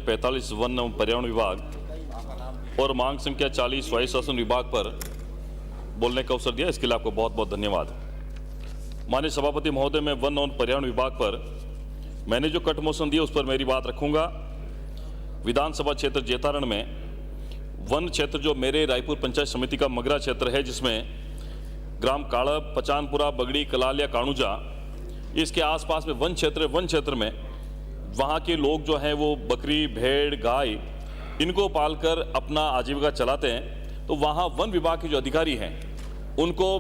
45 one एवं पर्यावरण विभाग और मांग संख्या 40 वायु शासन विभाग पर बोलने का अवसर दिया, इसके लिए आपको बहुत बहुत धन्यवाद। माननीय सभापति महोदय, मैं वन एवं पर्यावरण विभाग पर मैंने जो कट मोशन दिया उस पर मेरी बात रखूंगा। विधानसभा क्षेत्र जेतारण में वन क्षेत्र जो मेरे रायपुर पंचायत समिति का मगरा क्षेत्र है, जिसमें ग्राम काड़ब, पचानपुरा, बगड़ी, कलालिया, काणुजा, इसके आसपास में वन क्षेत्र में वहाँ के लोग जो हैं वो बकरी, भेड़, गाय इनको पालकर अपना आजीविका चलाते हैं। तो वहाँ वन विभाग के जो अधिकारी हैं उनको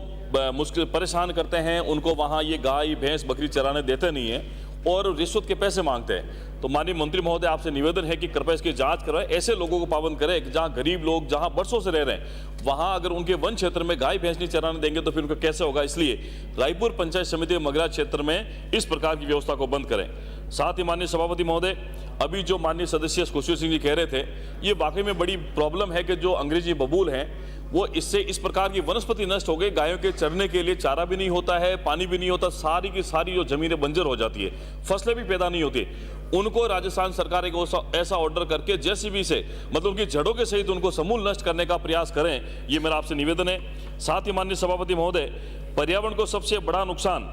मुश्किल परेशान करते हैं, उनको वहाँ ये गाय, भैंस, बकरी चराने देते नहीं हैं और रिश्वत के पैसे मांगते हैं। तो माननीय मंत्री महोदय, आपसे निवेदन है कि कृपया इसकी जांच कराएं, ऐसे लोगों को पाबंद करें कि जहां गरीब लोग जहां बरसों से रह रहे हैं वहां अगर उनके वन क्षेत्र में गाय भैंस नहीं चराने देंगे तो फिर उनको कैसे होगा। इसलिए रायपुर पंचायत समिति मगरा क्षेत्र में इस प्रकार की व्यवस्था को बंद करें। साथ ही माननीय सभापति महोदय, अभी जो माननीय सदस्य खुशी सिंह जी कह रहे थे, ये वाकई में बड़ी प्रॉब्लम है कि जो अंग्रेजी बबूल हैं वो इससे इस प्रकार की वनस्पति नष्ट हो गई, गायों के चरने के लिए चारा भी नहीं होता है, पानी भी नहीं होता, सारी की सारी जो जमीनें बंजर हो जाती है, फसलें भी पैदा नहीं होती। उनको राजस्थान सरकार एक ऐसा ऑर्डर करके जेसीबी से मतलब उनकी जड़ों के सहित उनको समूल नष्ट करने का प्रयास करें, ये मेरा आपसे निवेदन है। साथ ही माननीय सभापति महोदय, पर्यावरण को सबसे बड़ा नुकसान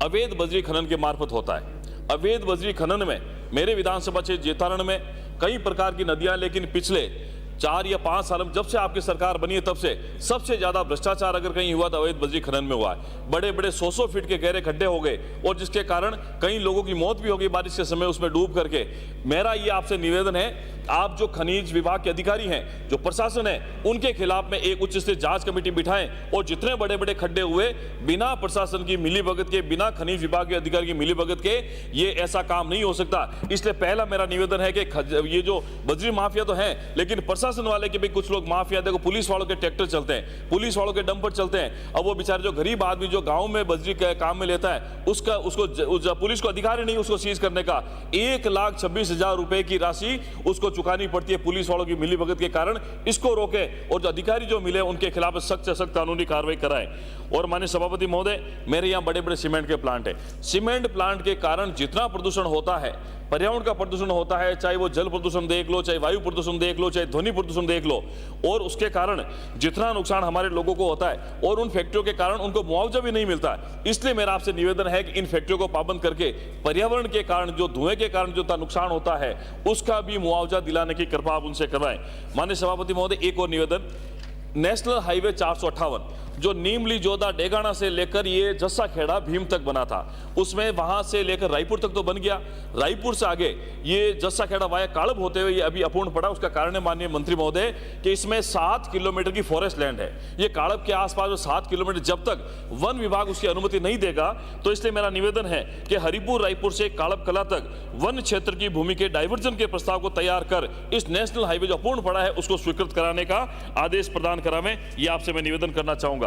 अवैध बजरी खनन के मार्फत होता है। अवैध बजरी खनन में मेरे विधानसभा क्षेत्र जेतारण में कई प्रकार की नदियां, लेकिन पिछले 4 या 5 साल में जब से आपकी सरकार बनी है तब से सबसे ज्यादा भ्रष्टाचार अगर कहीं हुआ तो अवैध बजरी खनन में हुआ है। बड़े बड़े 100-100 फीट के गहरे खड्डे हो गए और जिसके कारण कई लोगों की मौत भी हो गई बारिश के समय उसमें डूब करके। मेरा ये आपसे निवेदन है, आप जो खनिज विभाग के अधिकारी हैं, जो प्रशासन है, उनके खिलाफ में एक उच्च स्तरीय जांच कमेटी बिठाएं और जितने बड़े बड़े खड्डे हुए बिना प्रशासन की मिलीभगत के, बिना खनिज विभाग के अधिकारी की मिलीभगत के ये ऐसा काम नहीं हो सकता। इसलिए पहला मेरा निवेदन है कि ये जो बजरी माफिया तो है, लेकिन प्रशासन वाले के भी कुछ लोग माफिया, देखो पुलिस वालों के ट्रैक्टर चलते हैं, पुलिस वालों के डंपर चलते हैं। अब वो बेचारे जो गरीब आदमी जो गांव में बजरी के काम में लेता है उसको पुलिस को अधिकार नहीं उसको सीज करने का। 1,26,000 रुपए की राशि उसको चुकानी पड़ती है पुलिस वालों की मिलीभगत के कारण। इसको रोके और जो अधिकारी जो मिले उनके खिलाफ सख्त से सख्त कानूनी कार्रवाई कराएं। और माननीय सभापति महोदय, मेरे यहाँ बड़े बड़े सीमेंट के प्लांट है। सीमेंट प्लांट के कारण जितना प्रदूषण होता है, पर्यावरण का प्रदूषण होता है, चाहे वो जल प्रदूषण देख लो, चाहे वायु प्रदूषण देख लो, चाहे ध्वनि प्रदूषण देख लो, और उसके कारण जितना नुकसान हमारे लोगों को होता है और उन फैक्ट्रियों के कारण उनको मुआवजा भी नहीं मिलता है। इसलिए मेरा आपसे निवेदन है कि इन फैक्ट्रियों को पाबंद करके पर्यावरण के कारण जो धुएं के कारण जो नुकसान होता है उसका भी मुआवजा दिलाने की कृपा आप उनसे करवाएं। माननीय सभापति महोदय, एक और निवेदन, नेशनल हाईवे 458 जो नीमली, जोधा, डेगाना से लेकर ये जस्सा खेड़ा भीम तक बना था, उसमें वहां से लेकर रायपुर तक तो बन गया, रायपुर से आगे ये जस्सा खेड़ा वाया काड़ब होते हुए ये अभी अपूर्ण पड़ा। उसका कारण है माननीय मंत्री महोदय कि इसमें 7 किलोमीटर की फॉरेस्ट लैंड है। ये काड़ब के आसपास में 7 किलोमीटर जब तक वन विभाग उसकी अनुमति नहीं देगा, तो इसलिए मेरा निवेदन है कि हरिपुर रायपुर से काड़ब कला तक वन क्षेत्र की भूमि के डाइवर्जन के प्रस्ताव को तैयार कर इस नेशनल हाईवे जो अपूर्ण पड़ा है उसको स्वीकृत कराने का आदेश प्रदान करावें, ये आपसे मैं निवेदन करना चाहूंगा।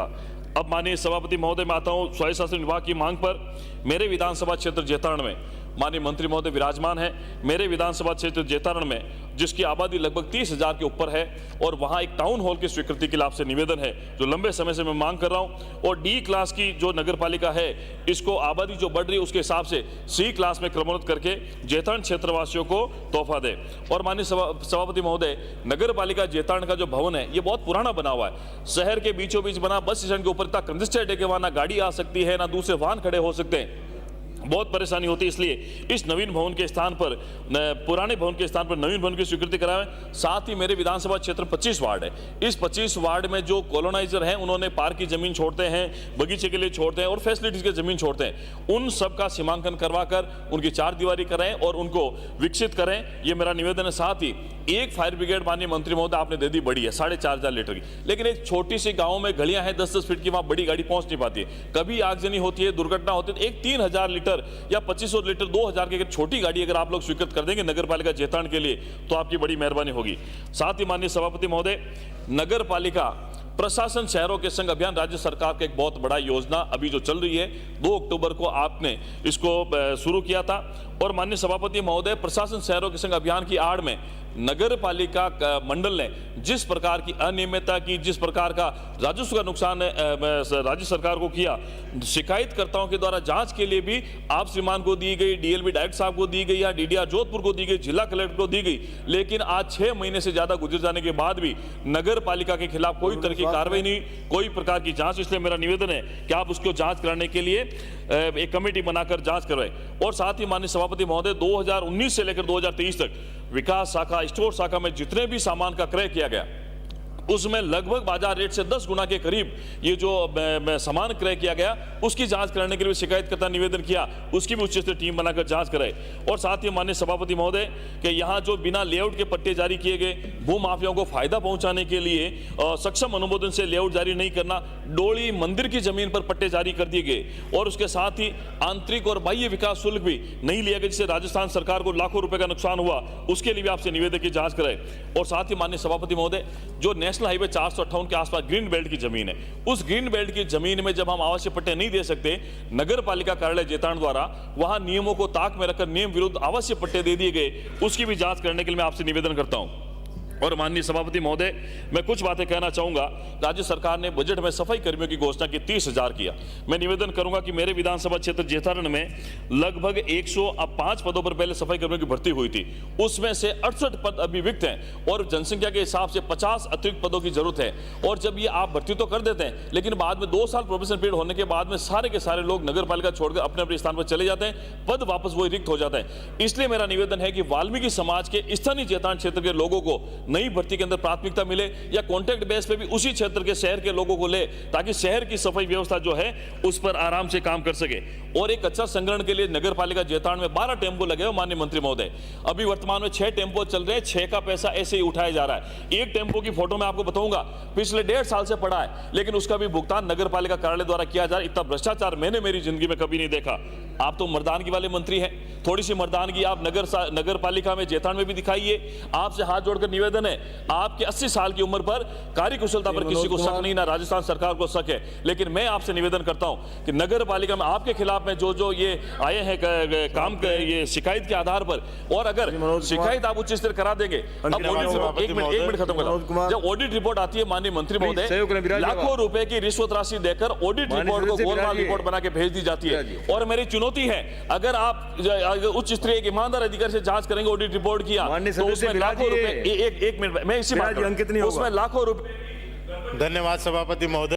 अब माननीय सभापति महोदय, मैं आता हूं स्वायत्त शासन विभाग की मांग पर। मेरे विधानसभा क्षेत्र जेतारण में माननीय मंत्री महोदय विराजमान है। मेरे विधानसभा क्षेत्र जेतारण में जिसकी आबादी लगभग 30,000 के ऊपर है और वहां एक टाउन हॉल की स्वीकृति के लिए आपसे निवेदन है, जो लंबे समय से मैं मांग कर रहा हूं। और डी क्लास की जो नगर पालिका है, इसको आबादी जो बढ़ रही है उसके हिसाब से सी क्लास में क्रमोन्नत करके जेतारण क्षेत्रवासियों को तोहफा दे। और माननीय सभापति महोदय, नगर पालिका जेतारण का जो भवन है ये बहुत पुराना बना हुआ है, शहर के बीचों बीच बना, बस स्टैंड के ऊपर इतना कंजेस्टेड है कि वहां ना गाड़ी आ सकती है ना दूसरे वाहन खड़े हो सकते हैं, बहुत परेशानी होती है। इसलिए इस नवीन भवन के स्थान पर, पुराने भवन के स्थान पर नवीन भवन की स्वीकृति कराएं। साथ ही मेरे विधानसभा क्षेत्र 25 वार्ड है, इस 25 वार्ड में जो कॉलोनाइजर हैं उन्होंने पार्क की जमीन छोड़ते हैं, बगीचे के लिए छोड़ते हैं और फैसिलिटीज की जमीन छोड़ते हैं, उन सब का सीमांकन करवाकर उनकी 4 दीवारी कराएं और उनको विकसित करें, ये मेरा निवेदन है। साथ ही एक फायर ब्रिगेड माननीय मंत्री महोदय आपने दे दी, बड़ी है 4,500 लीटर की, लेकिन एक छोटी सी गाँव में गलियां हैं 10-10 फीट की, वहां बड़ी गाड़ी पहुंच नहीं पाती है, कभी आगजनी होती है, दुर्घटना होती है। एक 3,000 लीटर या 2500 लीटर, 2,000 की छोटी गाड़ी अगर आप लोग स्वीकृत कर देंगे नगर पालिका जेतारण के लिए तो आपकी बड़ी मेहरबानी होगी। साथ ही माननीय सभापति महोदय, नगर पालिका प्रशासन शहरों के संग अभियान राज्य सरकार का एक बहुत बड़ा योजना अभी जो चल रही है, 2 अक्टूबर को आपने इसको शुरू किया था। और माननीय सभापति महोदय, प्रशासन शहरों के संग अभियान की आड़ में नगर पालिका मंडल ने जिस प्रकार की अनियमितता की, जिस प्रकार का राजस्व का नुकसान राज्य सरकार को किया, शिकायतकर्ताओं के द्वारा जांच के लिए भी आप श्रीमान को दी गई, डीएलबी डायरेक्टर साहब को दी गई या डीडीआर जोधपुर को दी गई, जिला कलेक्टर को दी गई, लेकिन आज 6 महीने से ज्यादा गुजर जाने के बाद भी नगर पालिका के खिलाफ कोई तरह की कार्रवाई नहीं, कोई प्रकार की जांच। इसलिए मेरा निवेदन है कि आप उसको जांच कराने के लिए एक कमेटी बनाकर जांच करवाएं। और साथ ही माननीय सभापति महोदय, 2019 से लेकर 2023 तक विकास शाखा, स्टोर शाखा में जितने भी सामान का क्रय किया गया, उसमें लगभग बाजार रेट से 10 गुना के करीब ये जो सामान क्रय किया गया, उसकी जांच कराने के लिए शिकायतकर्ता निवेदन किया, उसकी भी उच्च स्तरीय टीम बनाकर जांच कराए। और साथ ही माननीय सभापति महोदय कि यहाँ जो बिना लेआउट के पट्टे जारी किए गए, भू माफियाओं को फायदा पहुंचाने के लिए सक्षम अनुमोदन से लेआउट जारी नहीं करना, डोली मंदिर की जमीन पर पट्टे जारी कर दिए गए। और उसके साथ ही आंतरिक और बाह्य विकास शुल्क भी नहीं लिया गया, जिससे राजस्थान सरकार को लाखों रुपए का नुकसान हुआ, उसके लिए भी आपसे निवेदन की जांच कराए। और साथ ही माननीय सभापति महोदय, जो नेशनल हाईवे 458 के आसपास ग्रीन बेल्ट की जमीन है, उस ग्रीन बेल्ट की जमीन में जब हम आवासीय पट्टे नहीं दे सकते, नगर पालिका कार्यालय जेतान द्वारा वहां नियमों को ताक में रखकर नियम विरुद्ध आवासीय पट्टे दे दिए गए, उसकी भी जांच करने के लिए मैं आपसे निवेदन करता हूं। और माननीय सभापति महोदय, मैं कुछ बातें कहना चाहूंगा। राज्य सरकार ने बजट में सफाई कर्मियों की घोषणा की, 30,000 किया। मैं निवेदन करूंगा कि मेरे विधानसभा क्षेत्र जेठारण में लगभग 105 पदों पर पहले सफाई कर्मियों की भर्ती हुई थी, उसमें से 68 पद अभी रिक्त हैं और जनसंख्या के हिसाब से 50 अतिरिक्त पदों की जरूरत है। और जब ये आप भर्ती तो कर देते हैं, लेकिन बाद में 2 साल प्रोबेशन पीरियड होने के बाद में सारे के सारे लोग नगर पालिका छोड़कर अपने अपने स्थान पर चले जाते हैं, पद वापस वही रिक्त हो जाता है। इसलिए मेरा निवेदन है कि वाल्मीकि समाज के स्थानीय जेतान क्षेत्र के लोगों को नई भर्ती के अंदर प्राथमिकता मिले, या कॉन्ट्रैक्ट बेस पे भी उसी क्षेत्र के शहर के लोगों को ले, ताकि शहर की सफाई व्यवस्था जो है उस पर आराम से काम कर सके। और एक कचरा संग्रहण के लिए नगर पालिका जेतान में 12 टेम्पो लगे हो माननीय मंत्री महोदय। अभी वर्तमान में 6 टेम्पो चल रहे हैं, 6 का पैसा ऐसे ही उठाया जा रहा है। एक टेम्पो की फोटो मैं आपको बताऊंगा, पिछले 1.5 साल से पड़ा है, लेकिन उसका भी भुगतान नगर पालिका कार्यालय द्वारा किया जा रहा है। इतना भ्रष्टाचार मैंने मेरी जिंदगी में कभी नहीं देखा। आप तो मर्दानगी वाले मंत्री हैं, थोड़ी सी मर्दानगी आप नगर पालिका में जेतान में भी दिखाइए। आपसे हाथ जोड़कर निवेदन है, आपके 80 साल की उम्र पर कार्यकुशलता पर किसी को शक नहीं, ना राजस्थान सरकार को शक है, लेकिन मैं आपसे निवेदन करता हूं कि नगर पालिका में आपके खिलाफ में जो ये आए हैं काम ये शिकायत के आधार पर, और अगर शिकायत आप उच्च स्तर करा देंगे, अब एक मिनट खत्म करा, जब ऑडिट रिपोर्ट आती है माननीय मंत्री महोदय, लाखों रुपए की रिश्वत राशि देकर ऑडिट रिपोर्ट को गोलमाल रिपोर्ट बना के भेज दी जाती है। और मेरी चुनौती है, अगर आप उच्च स्तरीय एक ईमानदार अधिकारी से जांच करेंगे ऑडिट रिपोर्ट किया, तो उसमें लाखों रुपए, एक मिनट मैं इसी बात, उसमें लाखों रुपए। धन्यवाद सभापति महोदय।